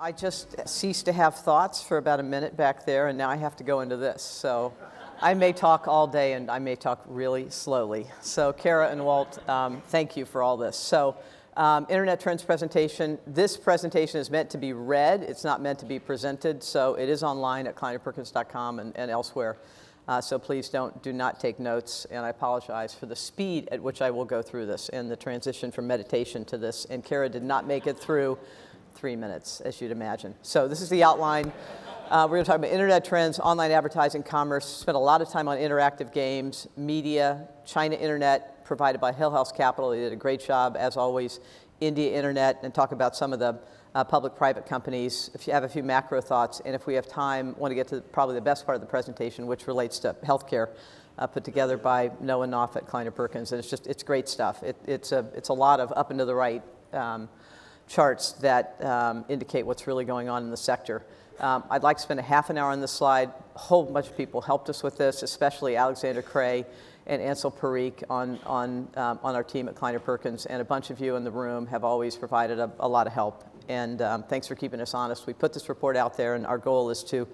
I just ceased to have thoughts for about a minute back there, and now I have to go into this. So I may talk all day, and I may talk really slowly. So Kara and Walt, thank you for all this. So Internet Trends presentation. This presentation is meant to be read. It's not meant to be presented. So it is online at kleinerperkins.com and elsewhere. So please do not take notes, and I apologize for the speed at which I will go through this and the transition from meditation to this. And Kara did not make it through 3 minutes, as you'd imagine. So this is the outline. We're going to talk about internet trends, online advertising, commerce. Spent a lot of time on interactive games, media, China internet, provided by Hill House Capital. They did a great job, as always. India internet, and talk about some of the public-private companies. If you have a few macro thoughts, and if we have time, want to get to probably the best part of the presentation, which relates to healthcare, put together by Noah Knopf at Kleiner Perkins. And it's great stuff. It's a lot of up and to the right charts that indicate what's really going on in the sector. I'd like to spend a half an hour on this slide. A whole bunch of people helped us with this, especially Alexander Cray and Ansel Parikh on our team at Kleiner Perkins, and a bunch of you in the room have always provided a lot of help. And thanks for keeping us honest. We put this report out there, and our goal is to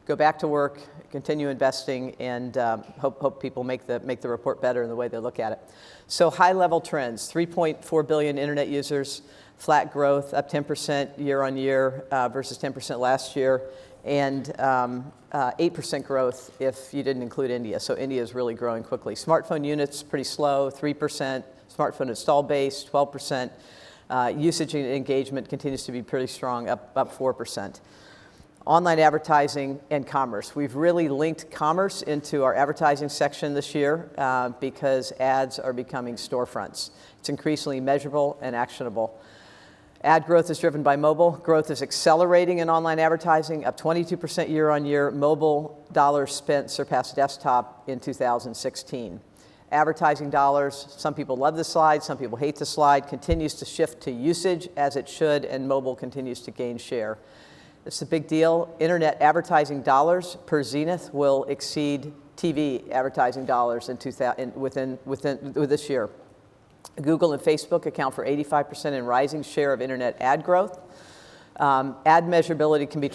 go back to work, continue investing, and hope people make the report better in the way they look at it. So high-level trends: 3.4 billion internet users, flat growth, up 10% year on year versus 10% last year, and 8% growth if you didn't include India. So India is really growing quickly. Smartphone units pretty slow, 3%. Smartphone install base, 12%. Usage and engagement continues to be pretty strong, up 4%. Online advertising and commerce. We've really linked commerce into our advertising section this year because ads are becoming storefronts. It's increasingly measurable and actionable. Ad growth is driven by mobile. Growth is accelerating in online advertising, up 22% year on year. Mobile dollars spent surpassed desktop in 2016. Advertising dollars, some people love this slide, some people hate the slide, continues to shift to usage as it should, and mobile continues to gain share. It's a big deal. Internet advertising dollars per zenith will exceed TV advertising dollars within this year. Google and Facebook account for 85% and rising share of internet ad growth. Ad measurability can be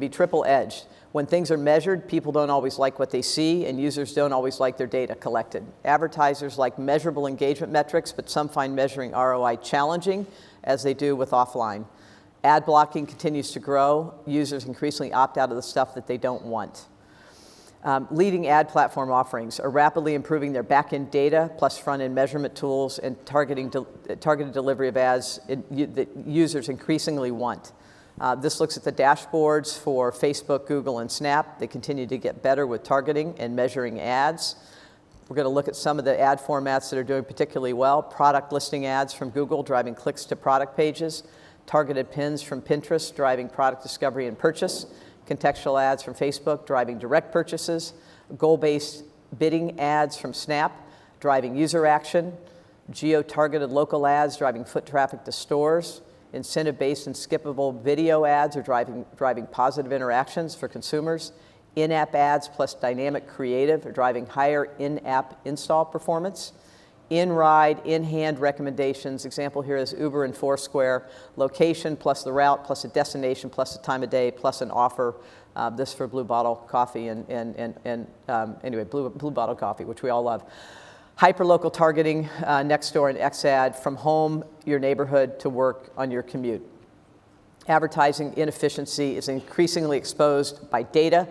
triple edged. When things are measured, people don't always like what they see, and users don't always like their data collected. Advertisers like measurable engagement metrics, but some find measuring ROI challenging, as they do with offline. Ad blocking continues to grow. Users increasingly opt out of the stuff that they don't want. Leading ad platform offerings are rapidly improving their back-end data plus front-end measurement tools and targeted delivery of ads that users increasingly want. This looks at the dashboards for Facebook, Google, and Snap. They continue to get better with targeting and measuring ads. We're going to look at some of the ad formats that are doing particularly well. Product listing ads from Google driving clicks to product pages. Targeted pins from Pinterest driving product discovery and purchase. Contextual ads from Facebook driving direct purchases. Goal-based bidding ads from Snap driving user action. Geo-targeted local ads driving foot traffic to stores. Incentive-based and skippable video ads are driving positive interactions for consumers. In-app ads plus dynamic creative are driving higher in-app install performance. In-ride, in-hand recommendations. Example here is Uber and Foursquare. Location plus the route plus a destination plus the time of day plus an offer. This for Blue Bottle Coffee anyway, Blue Bottle Coffee, which we all love. Hyperlocal targeting, Nextdoor and Xad, from home, your neighborhood, to work on your commute. Advertising inefficiency is increasingly exposed by data.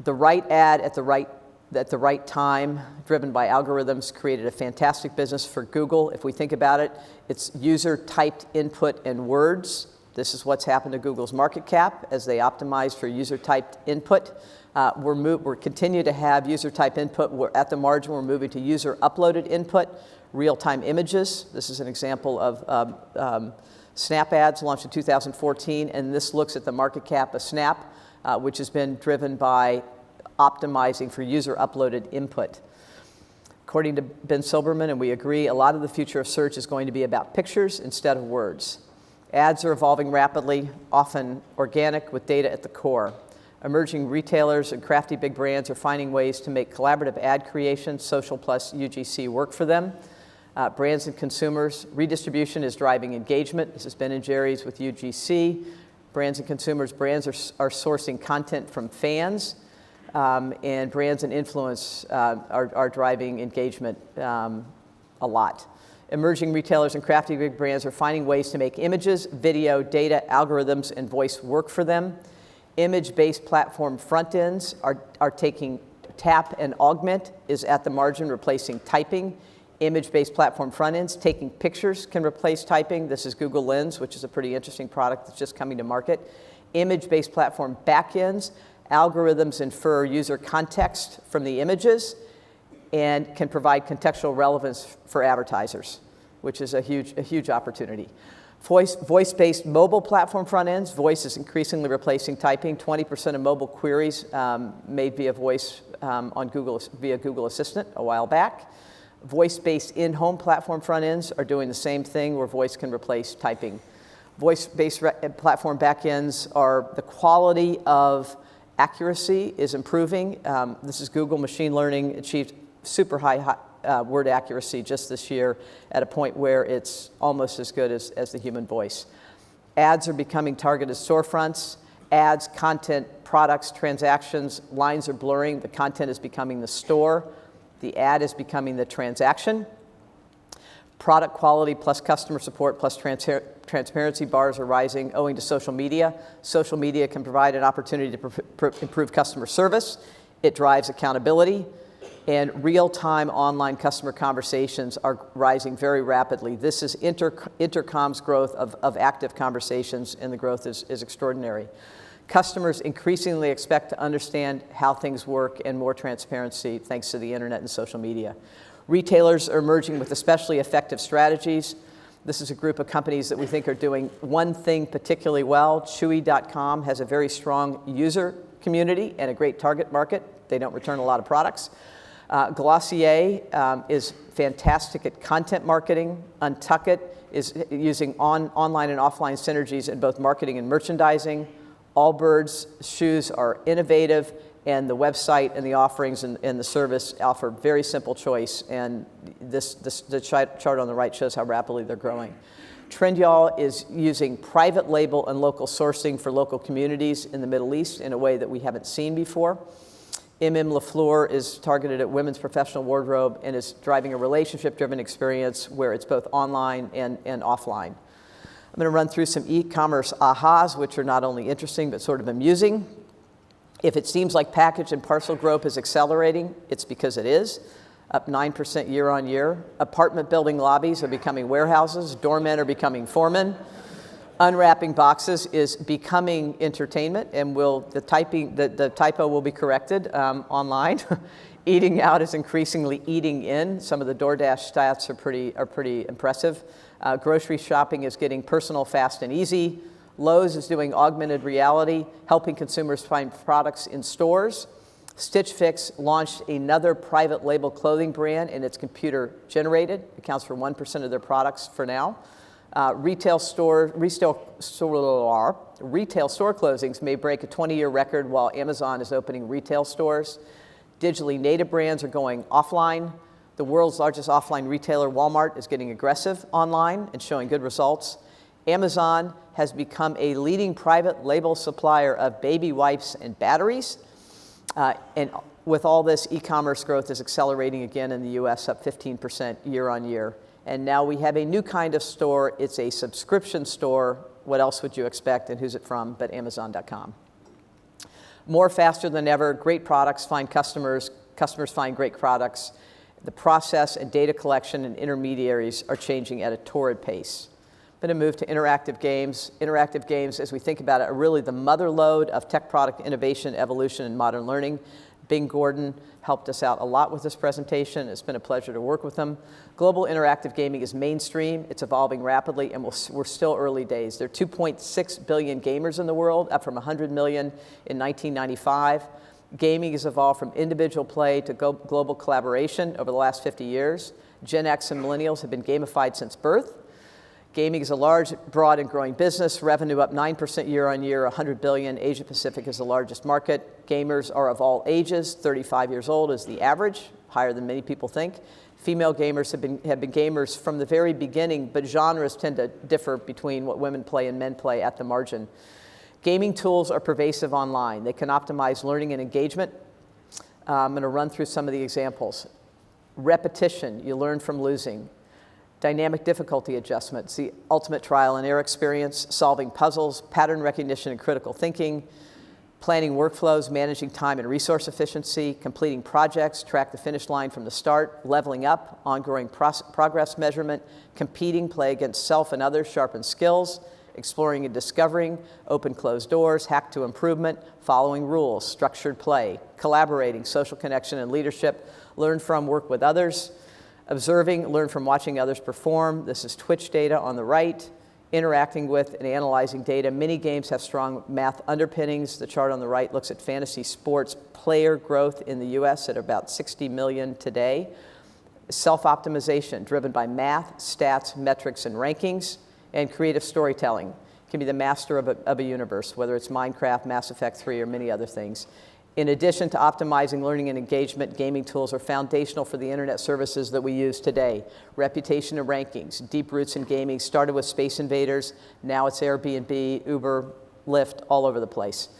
The right ad at the right time, driven by algorithms, created a fantastic business for Google. If we think about it, it's user-typed input and words. This is what's happened to Google's market cap as they optimize for user-typed input. We're continue to have user-type input. At the margin, we're moving to user-uploaded input, real-time images. This is an example of Snap ads launched in 2014, and this looks at the market cap of Snap, which has been driven by optimizing for user-uploaded input. According to Ben Silbermann, and we agree, a lot of the future of search is going to be about pictures instead of words. Ads are evolving rapidly, often organic with data at the core. Emerging retailers and crafty big brands are finding ways to make collaborative ad creation, social plus UGC, work for them. Brands and consumers, redistribution is driving engagement. This has been in Jerry's with UGC. Brands and consumers, brands are sourcing content from fans, and brands and influence are driving engagement a lot. Emerging retailers and crafty big brands are finding ways to make images, video, data, algorithms, and voice work for them. Image-based platform front ends are taking tap and augment is at the margin replacing typing. Image-based platform front ends, taking pictures can replace typing. This is Google Lens, which is a pretty interesting product that's just coming to market. Image-based platform back ends, algorithms infer user context from the images and can provide contextual relevance for advertisers, which is a huge opportunity. Voice-based mobile platform front ends, voice is increasingly replacing typing. 20% of mobile queries made via voice on Google via Google Assistant a while back. Voice-based in-home platform front ends are doing the same thing where voice can replace typing. Voice-based platform back ends are the quality of accuracy is improving. This is Google machine learning achieved super high word accuracy just this year at a point where it's almost as good as the human voice. Ads are becoming targeted storefronts. Ads, content, products, transactions, lines are blurring. The content is becoming the store. The ad is becoming the transaction. Product quality plus customer support plus transparency bars are rising owing to social media. Social media can provide an opportunity to improve customer service. It drives accountability. And real-time online customer conversations are rising very rapidly. This is Intercom's growth of active conversations, and the growth is extraordinary. Customers increasingly expect to understand how things work and more transparency thanks to the internet and social media. Retailers are emerging with especially effective strategies. This is a group of companies that we think are doing one thing particularly well. Chewy.com has a very strong user community and a great target market. They don't return a lot of products. Glossier is fantastic at content marketing. Untuckit is using online and offline synergies in both marketing and merchandising. Allbirds shoes are innovative, and the website and the offerings and the service offer very simple choice, and the chart on the right shows how rapidly they're growing. Trendyol is using private label and local sourcing for local communities in the Middle East in a way that we haven't seen before. LaFleur is targeted at women's professional wardrobe and is driving a relationship-driven experience where it's both online and offline. I'm going to run through some e-commerce ahas, which are not only interesting but sort of amusing. If it seems like package and parcel growth is accelerating, it's because it is, up 9% year on year. Apartment building lobbies are becoming warehouses. Doormen are becoming foremen. Unwrapping boxes is becoming entertainment, and the typo will be corrected online. Eating out is increasingly eating in. Some of the DoorDash stats are pretty impressive. Grocery shopping is getting personal, fast, and easy. Lowe's is doing augmented reality, helping consumers find products in stores. Stitch Fix launched another private label clothing brand, and it's computer generated. It accounts for 1% of their products for now. Retail store closings may break a 20-year record while Amazon is opening retail stores. Digitally native brands are going offline. The world's largest offline retailer, Walmart, is getting aggressive online and showing good results. Amazon has become a leading private label supplier of baby wipes and batteries. And with all this, e-commerce growth is accelerating again in the US, up 15% year on year. And now we have a new kind of store. It's a subscription store. What else would you expect, and who's it from but Amazon.com? More faster than ever, great products find customers, customers find great products. The process and data collection and intermediaries are changing at a torrid pace. I'm going to move to interactive games. Interactive games, as we think about it, are really the mother lode of tech product innovation, evolution, and modern learning. Bing Gordon helped us out a lot with this presentation. It's been a pleasure to work with him. Global interactive gaming is mainstream. It's evolving rapidly, and we're still early days. There are 2.6 billion gamers in the world, up from 100 million in 1995. Gaming has evolved from individual play to global collaboration over the last 50 years. Gen X and millennials have been gamified since birth. Gaming is a large, broad, and growing business. Revenue up 9% year on year, 100 billion. Asia Pacific is the largest market. Gamers are of all ages. 35 years old is the average, higher than many people think. Female gamers have been gamers from the very beginning, but genres tend to differ between what women play and men play at the margin. Gaming tools are pervasive online. They can optimize learning and engagement. I'm going to run through some of the examples. Repetition, you learn from losing. Dynamic difficulty adjustments, the ultimate trial and error experience, solving puzzles, pattern recognition and critical thinking, planning workflows, managing time and resource efficiency, completing projects, track the finish line from the start, leveling up, ongoing progress measurement, competing, play against self and others, sharpen skills, exploring and discovering, open closed doors, hack to improvement, following rules, structured play, collaborating, social connection and leadership, learn from, work with others, observing, learn from watching others perform. This is Twitch data on the right. Interacting with and analyzing data. Many games have strong math underpinnings. The chart on the right looks at fantasy sports player growth in the US at about 60 million today. Self-optimization, driven by math, stats, metrics, and rankings, and creative storytelling. Can be the master of a universe, whether it's Minecraft, Mass Effect 3, or many other things. In addition to optimizing learning and engagement, gaming tools are foundational for the internet services that we use today. Reputation and rankings, deep roots in gaming, started with Space Invaders, now it's Airbnb, Uber, Lyft, all over the place.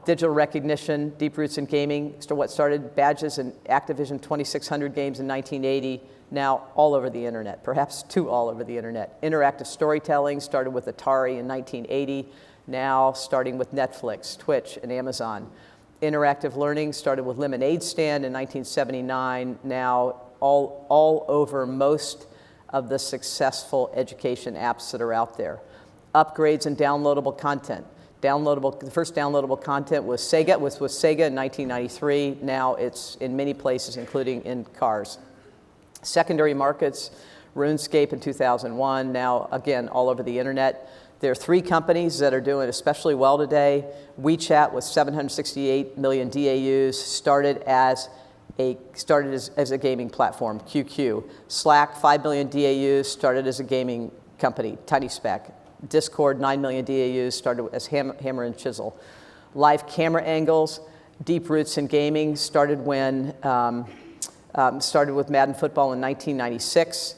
Digital recognition, deep roots in gaming, what started badges and Activision 2600 games in 1980, now all over the internet, perhaps too all over the internet. Interactive storytelling started with Atari in 1980, now starting with Netflix, Twitch, and Amazon. Interactive learning started with Lemonade Stand in 1979, now all over most of the successful education apps that are out there. Upgrades and downloadable content. The first downloadable content was Sega in 1993. Now it's in many places, including in cars. Secondary markets, RuneScape in 2001, now again all over the internet. There are 3 companies that are doing especially well today. WeChat with 768 million DAUs started as a gaming platform, QQ. Slack, 5 million DAUs, started as a gaming company, TinySpec. Discord, 9 million DAUs, started as Hammer and Chisel. Live camera angles, deep roots in gaming, started with Madden Football in 1996,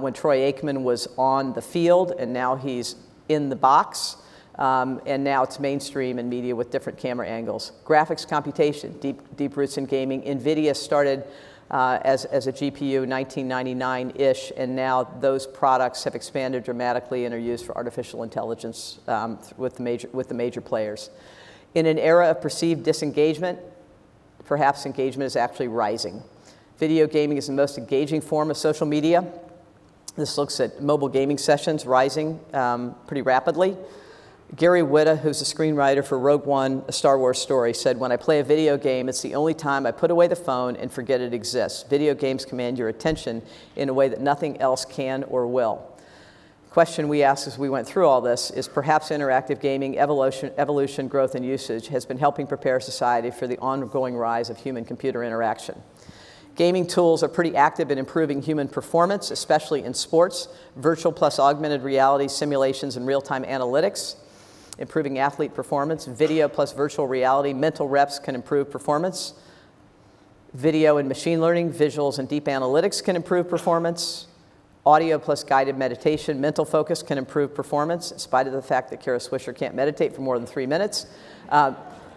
when Troy Aikman was on the field, and now he's in the box, and now it's mainstream in media with different camera angles. Graphics computation, deep roots in gaming. NVIDIA started as a GPU 1999-ish, and now those products have expanded dramatically and are used for artificial intelligence with the major players. In an era of perceived disengagement, perhaps engagement is actually rising. Video gaming is the most engaging form of social media. This looks at mobile gaming sessions rising pretty rapidly. Gary Whitta, who's a screenwriter for Rogue One, A Star Wars Story, said, "When I play a video game, it's the only time I put away the phone and forget it exists. Video games command your attention in a way that nothing else can or will." The question we asked as we went through all this is perhaps interactive gaming, evolution, growth, and usage has been helping prepare society for the ongoing rise of human-computer interaction. Gaming tools are pretty active in improving human performance, especially in sports, virtual plus augmented reality simulations and real-time analytics, improving athlete performance. Video plus virtual reality, mental reps can improve performance. Video and machine learning, visuals and deep analytics can improve performance. Audio plus guided meditation, mental focus can improve performance, in spite of the fact that Kara Swisher can't meditate for more than 3 minutes.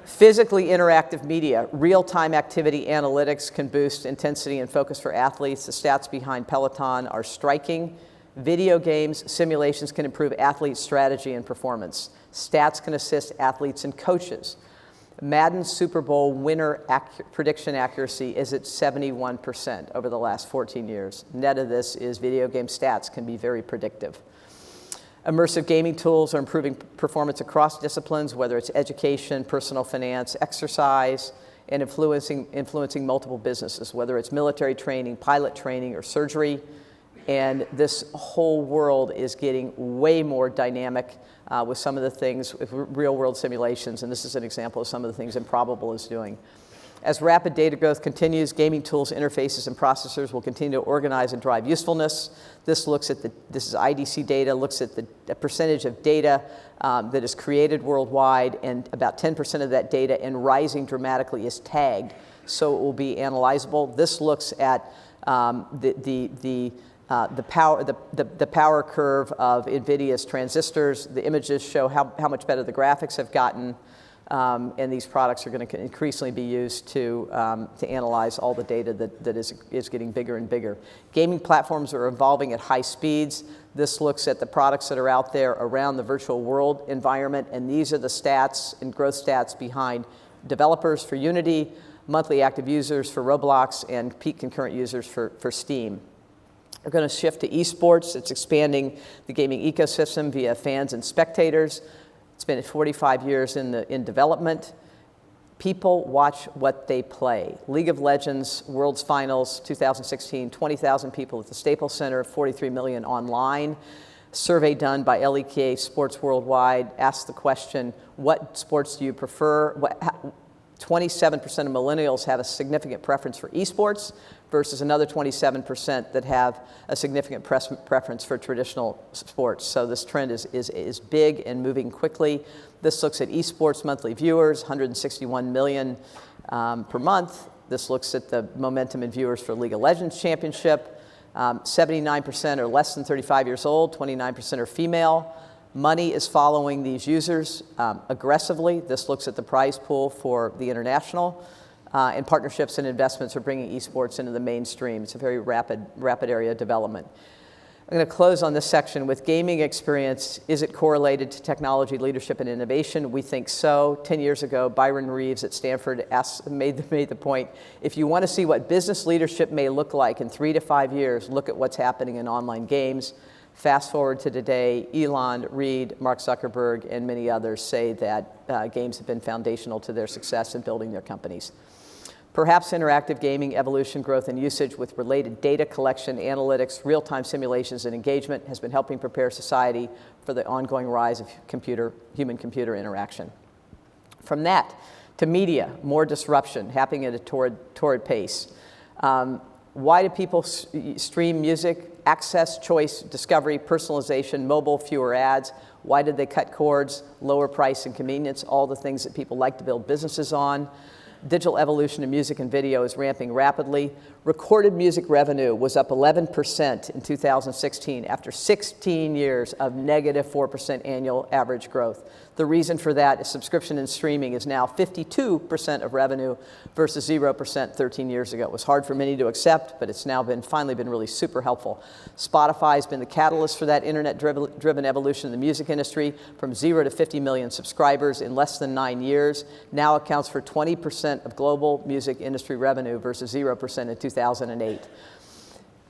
Physically interactive media, real-time activity analytics can boost intensity and focus for athletes. The stats behind Peloton are striking. Video games, simulations can improve athlete strategy and performance. Stats can assist athletes and coaches. Madden Super Bowl winner prediction accuracy is at 71% over the last 14 years. Net of this is video game stats can be very predictive. Immersive gaming tools are improving performance across disciplines, whether it's education, personal finance, exercise, and influencing multiple businesses, whether it's military training, pilot training, or surgery. And this whole world is getting way more dynamic with some of the things, with real-world simulations, and this is an example of some of the things Improbable is doing. As rapid data growth continues, gaming tools, interfaces, and processors will continue to organize and drive usefulness. This is IDC data, looks at the percentage of data that is created worldwide, and about 10% of that data, and rising dramatically, is tagged, so it will be analyzable. This looks at The power curve of NVIDIA's transistors, the images show how much better the graphics have gotten, and these products are going to increasingly be used to analyze all the data that is getting bigger and bigger. Gaming platforms are evolving at high speeds. This looks at the products that are out there around the virtual world environment, and these are the stats and growth stats behind developers for Unity, monthly active users for Roblox, and peak concurrent users for Steam. We're going to shift to eSports. It's expanding the gaming ecosystem via fans and spectators. It's been 45 years in development. People watch what they play. League of Legends World's Finals 2016, 20,000 people at the Staples Center, 43 million online. Survey done by LEK Sports Worldwide asked the question, what sports do you prefer? 27% of millennials have a significant preference for esports versus another 27% that have a significant preference for traditional sports. So this trend is big and moving quickly. This looks at esports monthly viewers, 161 million per month. This looks at the momentum in viewers for League of Legends Championship. 79% are less than 35 years old, 29% are female. Money is following these users aggressively. This looks at the prize pool for the international, and partnerships and investments are bringing esports into the mainstream. It's a very rapid area of development. I'm going to close on this section with gaming experience. Is it correlated to technology leadership and innovation? We think so. 10 years ago, Byron Reeves at Stanford made the point, if you want to see what business leadership may look like in 3 to 5 years, look at what's happening in online games. Fast forward to today, Elon, Reed, Mark Zuckerberg, and many others say that games have been foundational to their success in building their companies. Perhaps interactive gaming evolution, growth, and usage with related data collection, analytics, real-time simulations, and engagement has been helping prepare society for the ongoing rise of human-computer interaction. From that to media, more disruption happening at a torrid pace. Why do people stream music? Access, choice, discovery, personalization, mobile, fewer ads. Why did they cut cords? Lower price and convenience, all the things that people like to build businesses on. Digital evolution of music and video is ramping rapidly. Recorded music revenue was up 11% in 2016 after 16 years of negative 4% annual average growth. The reason for that is subscription and streaming is now 52% of revenue versus 0% 13 years ago. It was hard for many to accept, but it's now finally been really super helpful. Spotify has been the catalyst for that internet-driven evolution of the music industry from 0 to 50 million subscribers in less than 9 years. Now accounts for 20% of global music industry revenue versus 0% in 2008.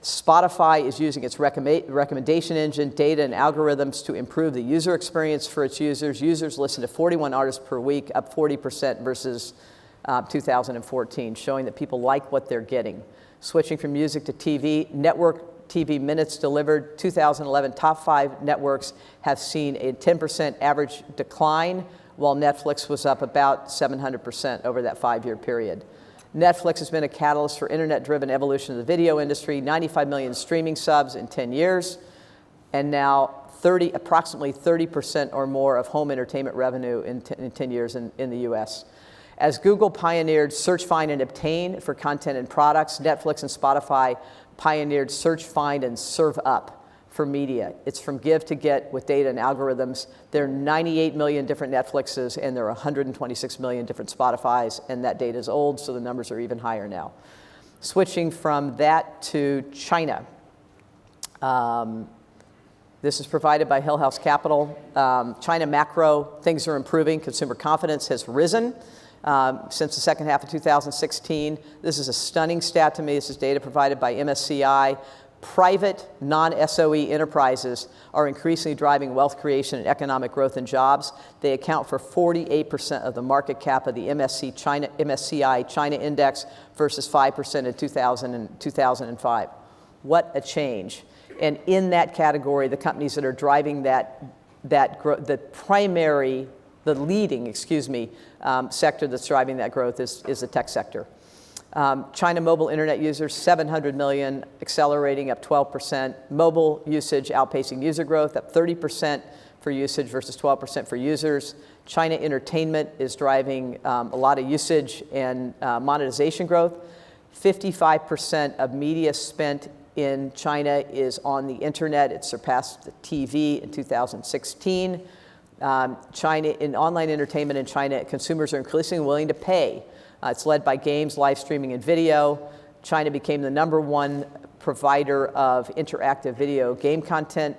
Spotify is using its recommendation engine, data, and algorithms to improve the user experience for its users. Users listen to 41 artists per week, up 40% versus 2014, showing that people like what they're getting. Switching from music to TV, network TV minutes delivered, 2011 top 5 networks have seen a 10% average decline, while Netflix was up about 700% over that 5-year period. Netflix has been a catalyst for internet-driven evolution of the video industry, 95 million streaming subs in 10 years, and now approximately 30% or more of home entertainment revenue in 10 years in the US. As Google pioneered search, find, and obtain for content and products, Netflix and Spotify pioneered search, find, and serve up for media. It's from give to get with data and algorithms. There are 98 million different Netflixes and there are 126 million different Spotifys, and that data is old, so the numbers are even higher now. Switching from that to China. This is provided by Hill House Capital. China macro, things are improving. Consumer confidence has risen since the second half of 2016. This is a stunning stat to me. This is data provided by MSCI. Private, non-SOE enterprises are increasingly driving wealth creation and economic growth and jobs. They account for 48% of the market cap of the MSCI China Index versus 5% in 2005. What a change. And in that category, the companies that are driving that growth, the leading sector that's driving that growth is the tech sector. China mobile internet users, 700 million, accelerating up 12%. Mobile usage outpacing user growth, up 30% for usage versus 12% for users. China entertainment is driving a lot of usage and monetization growth. 55% of media spent in China is on the internet. It surpassed the TV in 2016. China, in online entertainment in China, consumers are increasingly willing to pay. It's led by games, live streaming, and video. China became the #1 provider of interactive video game content,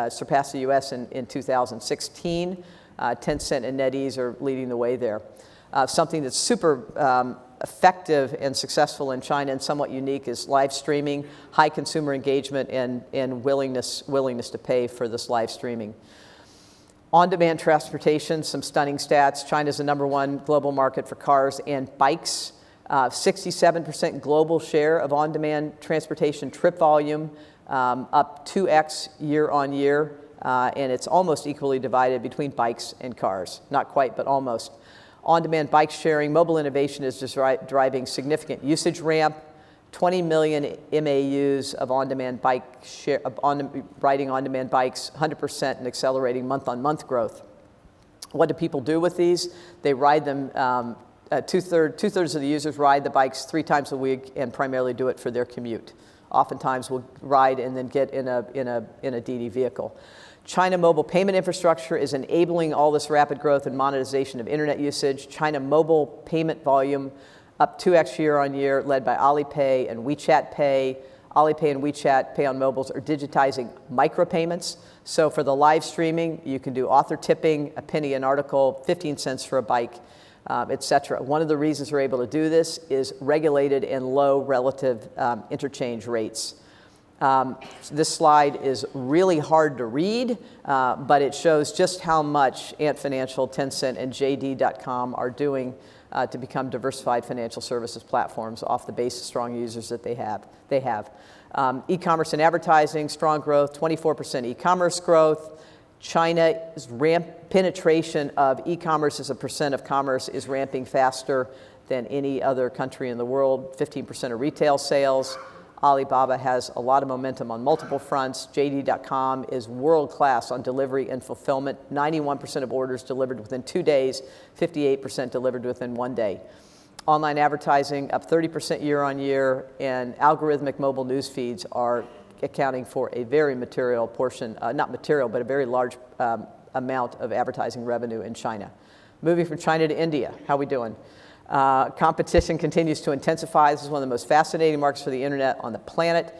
surpassed the US in 2016. Tencent and NetEase are leading the way there. Something that's super effective and successful in China and somewhat unique is live streaming, high consumer engagement, and willingness to pay for this live streaming. On-demand transportation, some stunning stats. China's the #1 global market for cars and bikes. 67% global share of on-demand transportation trip volume, up 2x year on year, and it's almost equally divided between bikes and cars. Not quite, but almost. On-demand bike sharing, mobile innovation is just driving significant usage ramp. 20 million MAUs of on-demand bike riding on-demand bikes, 100% and accelerating month-on-month growth. What do people do with these? They ride them. Two-thirds of the users ride the bikes 3 times a week and primarily do it for their commute. Oftentimes will ride and then get in a DD vehicle. China mobile payment infrastructure is enabling all this rapid growth and monetization of internet usage. China mobile payment volume up 2x year on year, led by Alipay and WeChat Pay. Alipay and WeChat Pay on mobiles are digitizing micropayments. So for the live streaming, you can do author tipping, a penny an article, 15 cents for a bike, etc. One of the reasons we're able to do this is regulated and low relative interchange rates. This slide is really hard to read, but it shows just how much Ant Financial, Tencent, and JD.com are doing to become diversified financial services platforms off the base of strong users that they have. E-commerce and advertising, strong growth, 24% e-commerce growth. China's penetration of e-commerce as a percent of commerce is ramping faster than any other country in the world, 15% of retail sales. Alibaba has a lot of momentum on multiple fronts. JD.com is world-class on delivery and fulfillment. 91% of orders delivered within 2 days, 58% delivered within 1 day. Online advertising up 30% year on year, and algorithmic mobile news feeds are accounting for a very material portion, not material, but a very large amount of advertising revenue in China. Moving from China to India, how are we doing? Competition continues to intensify. This is one of the most fascinating markets for the internet on the planet.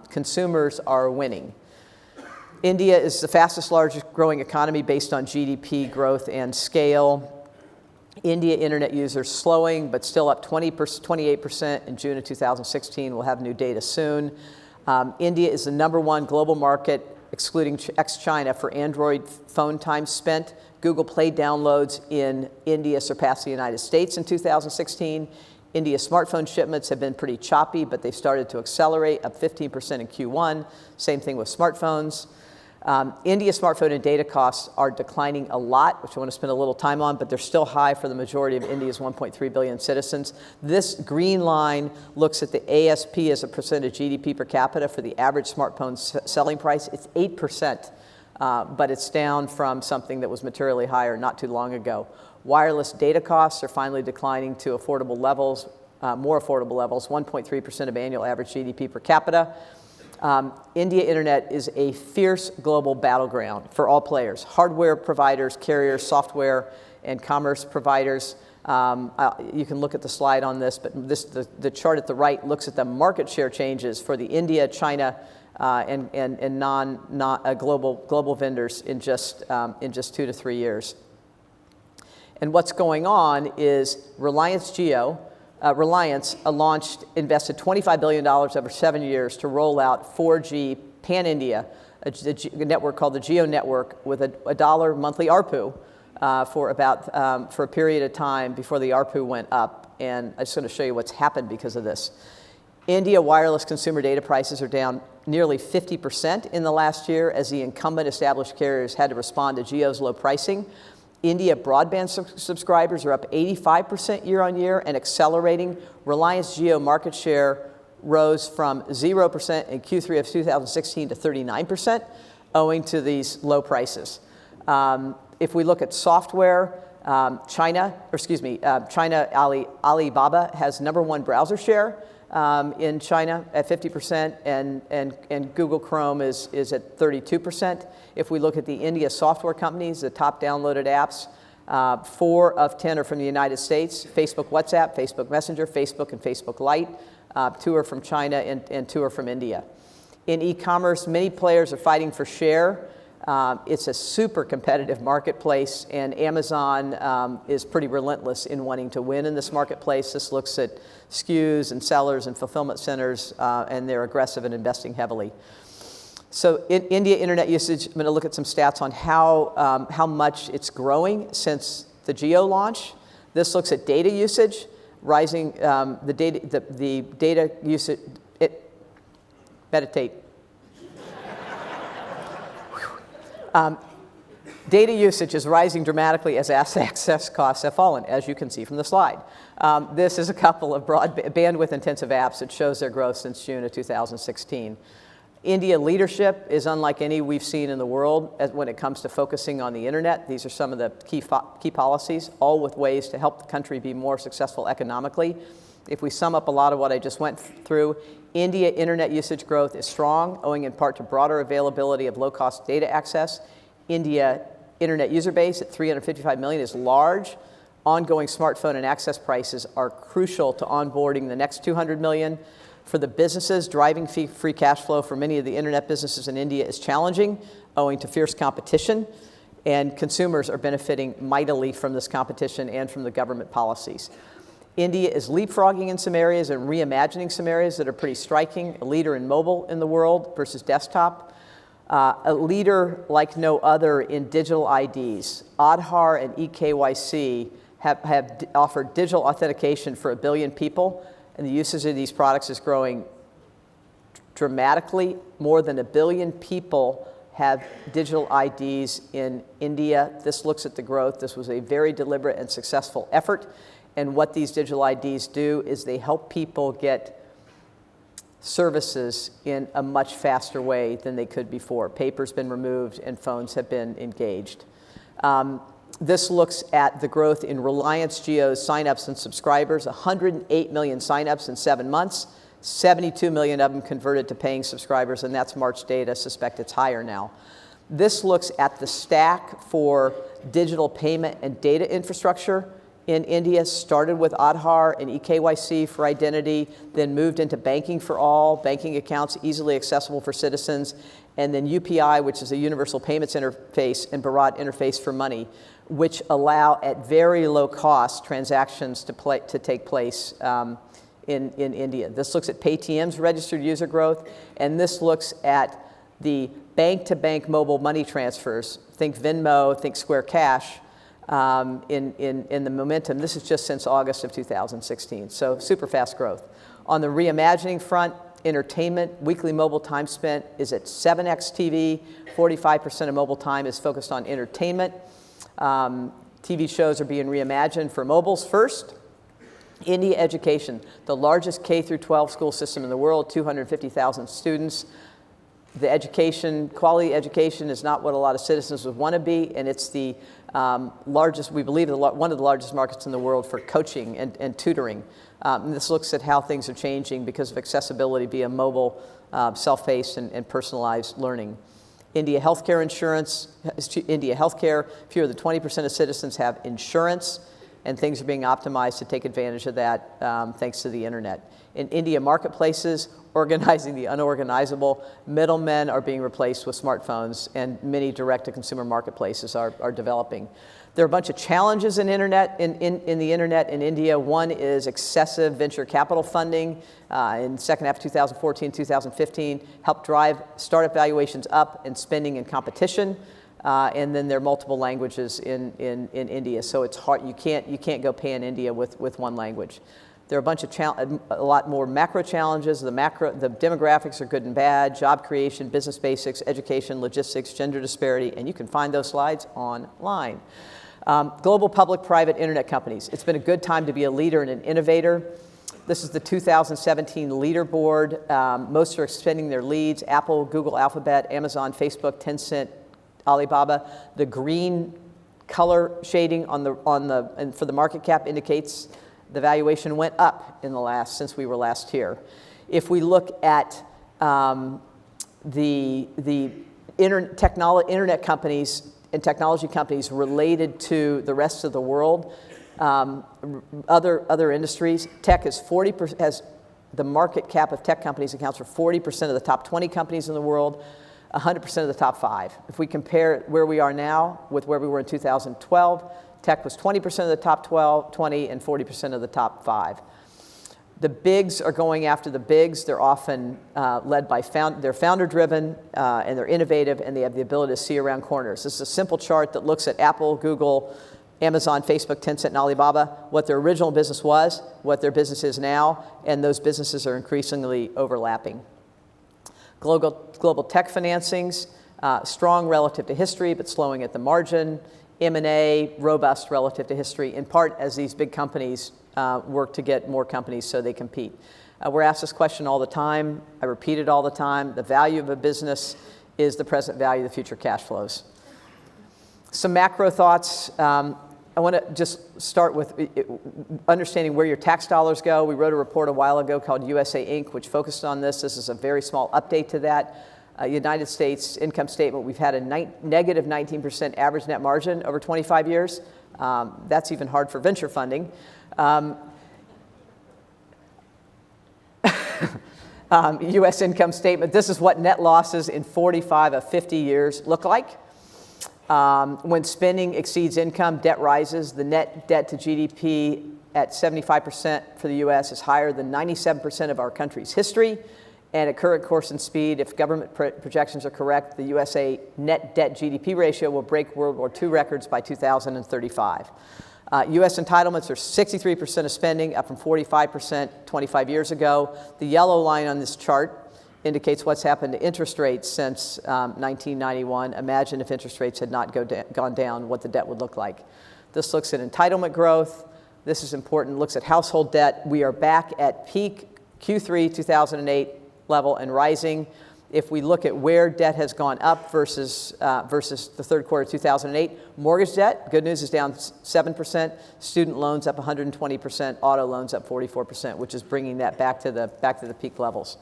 Consumers are winning. India is the fastest largest growing economy based on GDP growth and scale. India internet users slowing, but still up 28% in June of 2016. We'll have new data soon. India is the #1 global market, excluding ex-China, for Android phone time spent. Google Play downloads in India surpassed the United States in 2016. India smartphone shipments have been pretty choppy, but they've started to accelerate, up 15% in Q1. Same thing with smartphones. India smartphone and data costs are declining a lot, which I want to spend a little time on, but they're still high for the majority of India's 1.3 billion citizens. This green line looks at the ASP as a percent of GDP per capita for the average smartphone selling price. It's 8%, but it's down from something that was materially higher not too long ago. Wireless data costs are finally declining to affordable levels, more affordable levels, 1.3% of annual average GDP per capita. India Internet is a fierce global battleground for all players, hardware providers, carriers, software, and commerce providers. You can look at the slide on this, but the chart at the right looks at the market share changes for the India, China, and global vendors in just 2 to 3 years. And what's going on is Reliance invested $25 billion over 7 years to roll out 4G pan-India, a network called the Jio network, with a $1 monthly ARPU for a period of time before the ARPU went up. And I'm just going to show you what's happened because of this. India wireless consumer data prices are down nearly 50% in the last year as the incumbent established carriers had to respond to Jio's low pricing. India broadband subscribers are up 85% year on year and accelerating. Reliance Jio market share rose from 0% in Q3 of 2016 to 39%, owing to these low prices. If we look at software, China, Alibaba has #1 browser share in China at 50%, and Google Chrome is at 32%. If we look at the India software companies, the top downloaded apps, 4 of 10 are from the United States: Facebook WhatsApp, Facebook Messenger, Facebook, and Facebook Lite. 2 are from China, and 2 are from India. In e-commerce, many players are fighting for share. It's a super competitive marketplace, and Amazon is pretty relentless in wanting to win in this marketplace. This looks at SKUs and sellers and fulfillment centers, and they're aggressive and investing heavily. So in India internet usage, I'm going to look at some stats on how much it's growing since the Jio launch. This looks at data usage, rising the data usage. Meditate. Data usage is rising dramatically as access costs have fallen, as you can see from the slide. This is a couple of broad bandwidth-intensive apps that shows their growth since June of 2016. India leadership is unlike any we've seen in the world when it comes to focusing on the internet. These are some of the key policies, all with ways to help the country be more successful economically. If we sum up a lot of what I just went through, India internet usage growth is strong, owing in part to broader availability of low-cost data access. India internet user base at 355 million is large. Ongoing smartphone and access prices are crucial to onboarding the next 200 million. For the businesses, driving free cash flow for many of the internet businesses in India is challenging, owing to fierce competition, and consumers are benefiting mightily from this competition and from the government policies. India is leapfrogging in some areas and reimagining some areas that are pretty striking. A leader in mobile in the world versus desktop. A leader like no other in digital IDs. Aadhaar and eKYC have offered digital authentication for 1 billion people, and the usage of these products is growing dramatically. More than 1 billion people have digital IDs in India. This looks at the growth. This was a very deliberate and successful effort. And what these digital IDs do is they help people get services in a much faster way than they could before. Paper's been removed and phones have been engaged. This looks at the growth in Reliance Jio's signups and subscribers. 108 million signups in 7 months. 72 million of them converted to paying subscribers, and that's March data. I suspect it's higher now. This looks at the stack for digital payment and data infrastructure in India. Started with Aadhaar and eKYC for identity, then moved into banking for all, banking accounts easily accessible for citizens, and then UPI, which is a universal payments interface, and Bharat interface for money, which allow at very low cost transactions to take place in India. This looks at Paytm's registered user growth, and this looks at the bank-to-bank mobile money transfers. Think Venmo, think Square Cash. In the momentum. This is just since August of 2016, so super fast growth. On the reimagining front, entertainment, weekly mobile time spent is at 7x TV. 45% of mobile time is focused on entertainment. TV shows are being reimagined for mobiles first. India education, the largest K-12 school system in the world, 250,000 students. The education, quality education is not what a lot of citizens would want to be, and it's the largest, we believe, one of the largest markets in the world for coaching and tutoring. And this looks at how things are changing because of accessibility via mobile, self-paced and personalized learning. India healthcare insurance, India healthcare, fewer than 20% of citizens have insurance, and things are being optimized to take advantage of that thanks to the internet. In India marketplaces, organizing the unorganizable, middlemen are being replaced with smartphones, and many direct-to-consumer marketplaces are developing. There are a bunch of challenges in the internet in India. One is excessive venture capital funding in the second half of 2014, 2015, helped drive startup valuations up and spending and competition. And then there are multiple languages in India, so it's hard. You can't go pan-India with one language. There are a lot more macro challenges. The demographics are good and bad, job creation, business basics, education, logistics, gender disparity, and you can find those slides online. Global public-private internet companies. It's been a good time to be a leader and an innovator. This is the 2017 leaderboard. Most are extending their leads: Apple, Google, Alphabet, Amazon, Facebook, Tencent, Alibaba. The green color shading and for the market cap indicates the valuation went up since we were last here. If we look at the internet companies and technology companies related to the rest of the world, other industries, tech is 40%. The market cap of tech companies accounts for 40% of the top 20 companies in the world, 100% of the top 5. If we compare where we are now with where we were in 2012, tech was 20% of the top 20 and 40% of the top 5. The bigs are going after the bigs. They're often led by they're founder-driven and they're innovative and they have the ability to see around corners. This is a simple chart that looks at Apple, Google, Amazon, Facebook, Tencent, and Alibaba, what their original business was, what their business is now, and those businesses are increasingly overlapping. Global tech financings, strong relative to history, but slowing at the margin. M&A, robust relative to history, in part as these big companies work to get more companies so they compete. We're asked this question all the time. I repeat it all the time. The value of a business is the present value of the future cash flows. Some macro thoughts. I want to just start with understanding where your tax dollars go. We wrote a report a while ago called USA Inc., which focused on this. This is a very small update to that. United States income statement, we've had a negative 19% average net margin over 25 years. That's even hard for venture funding. U.S. income statement, this is what net losses in 45 of 50 years look like. When spending exceeds income, debt rises. The net debt to GDP at 75% for the U.S. is higher than 97% of our country's history. And at current course and speed, if government projections are correct, the USA net debt GDP ratio will break World War II records by 2035. U.S. entitlements are 63% of spending, up from 45% 25 years ago. The yellow line on this chart indicates what's happened to interest rates since 1991. Imagine if interest rates had not gone down, what the debt would look like. This looks at entitlement growth. This is important. Looks at household debt. We are back at peak Q3 2008 level and rising. If we look at where debt has gone up versus the third quarter of 2008, mortgage debt, good news, is down 7%. Student loans up 120%. Auto loans up 44%, which is bringing that back to the peak levels.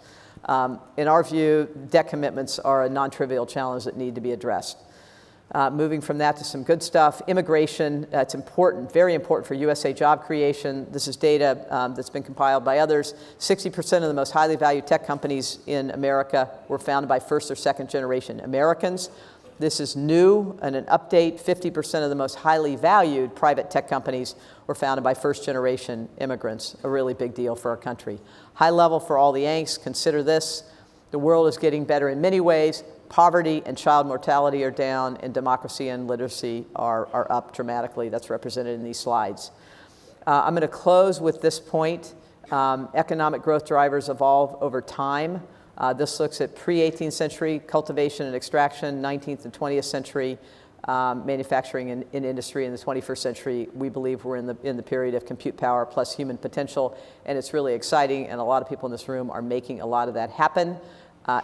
In our view, debt commitments are a non-trivial challenge that need to be addressed. Moving from that to some good stuff, immigration, it's important, very important for USA job creation. This is data that's been compiled by others. 60% of the most highly valued tech companies in America were founded by first or second generation Americans. This is new and an update. 50% of the most highly valued private tech companies were founded by first generation immigrants, a really big deal for our country. High level for all the angst, consider this. The world is getting better in many ways. Poverty and child mortality are down, and democracy and literacy are up dramatically. That's represented in these slides. I'm going to close with this point. Economic growth drivers evolve over time. This looks at pre-18th century cultivation and extraction, 19th and 20th century manufacturing and industry. In the 21st century, we believe we're in the period of compute power plus human potential, and it's really exciting, and a lot of people in this room are making a lot of that happen.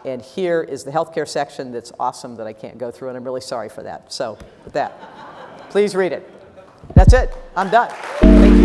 And here is the healthcare section that's awesome that I can't go through, and I'm really sorry for that. So with that, please read it. That's it. I'm done. Thank you.